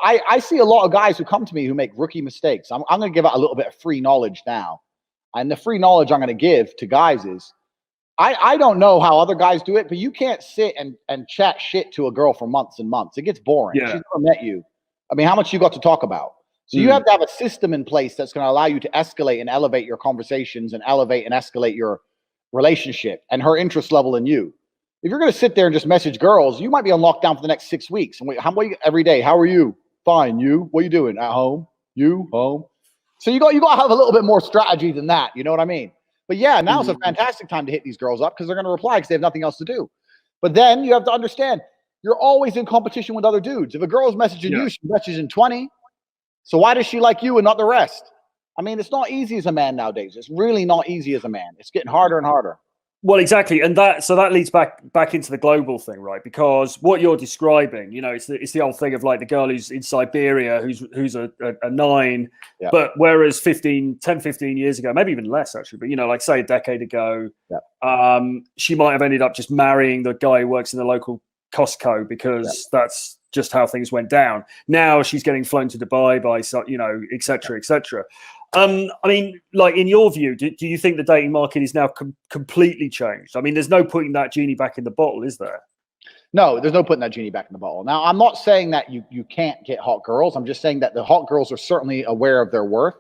I see a lot of guys who come to me who make rookie mistakes. I'm going to give out a little bit of free knowledge now. And the free knowledge I'm going to give to guys is I don't know how other guys do it, but you can't sit and chat shit to a girl for months and months. It gets boring. Yeah. She's never met you. I mean, how much you got to talk about? So you have to have a system in place that's going to allow you to escalate and elevate your conversations and elevate and escalate your relationship and her interest level in you. If you're going to sit there and just message girls, you might be on lockdown for the next 6 weeks. And wait, every day, how are you? Fine. You? What are you doing? At home? You? Home? So you got to have a little bit more strategy than that. You know what I mean? But yeah, now's a fantastic time to hit these girls up because they're going to reply because they have nothing else to do. But then you have to understand, you're always in competition with other dudes. If a girl is messaging you, she's messaging 20. So why does she like you and not the rest? I mean, it's not easy as a man nowadays. It's really not easy as a man. It's getting harder and harder. Well, exactly, and that leads back into the global thing, right? Because what you're describing, you know, it's the old thing of like the girl who's in Siberia who's a 9, but whereas 10, 15 years ago, maybe even less actually, but you know, like say a decade ago, she might have ended up just marrying the guy who works in the local Costco because that's just how things went down. Now she's getting flown to Dubai by, you know, et cetera, et cetera. I mean, like in your view, do you think the dating market is now completely changed? I mean, there's no putting that genie back in the bottle, is there? No, there's no putting that genie back in the bottle. Now, I'm not saying that you can't get hot girls. I'm just saying that the hot girls are certainly aware of their worth.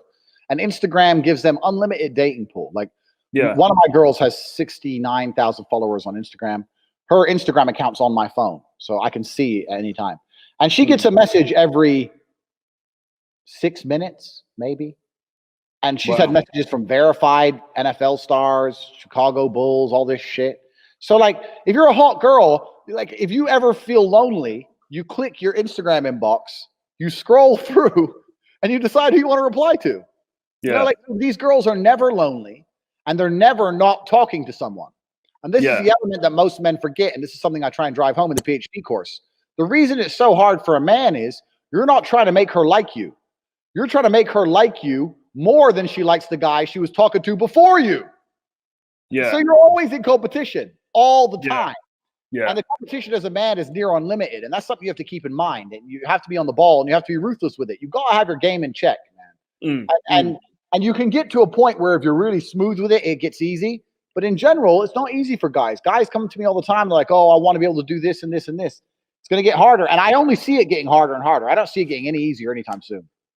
And Instagram gives them unlimited dating pool. Like one of my girls has 69,000 followers on Instagram. Her Instagram account's on my phone, so I can see it at any time. And she gets a message every 6 minutes, maybe. And she's had messages from verified NFL stars, Chicago Bulls, all this shit. So, like, if you're a hot girl, like, if you ever feel lonely, you click your Instagram inbox, you scroll through, and you decide who you want to reply to. Yeah. You know, like, these girls are never lonely, and they're never not talking to someone. And this is the element that most men forget, and this is something I try and drive home in the PhD course. The reason it's so hard for a man is you're not trying to make her like you. You're trying to make her like you more than she likes the guy she was talking to before you. Yeah. So you're always in competition all the time. Yeah. And the competition as a man is near unlimited. And that's something you have to keep in mind. And you have to be on the ball and you have to be ruthless with it. You've got to have your game in check, man. And you can get to a point where if you're really smooth with it, it gets easy. But in general, it's not easy for guys. Guys come to me all the time. They're like, oh, I want to be able to do this and this and this. It's going to get harder. And I only see it getting harder and harder. I don't see it getting any easier anytime soon.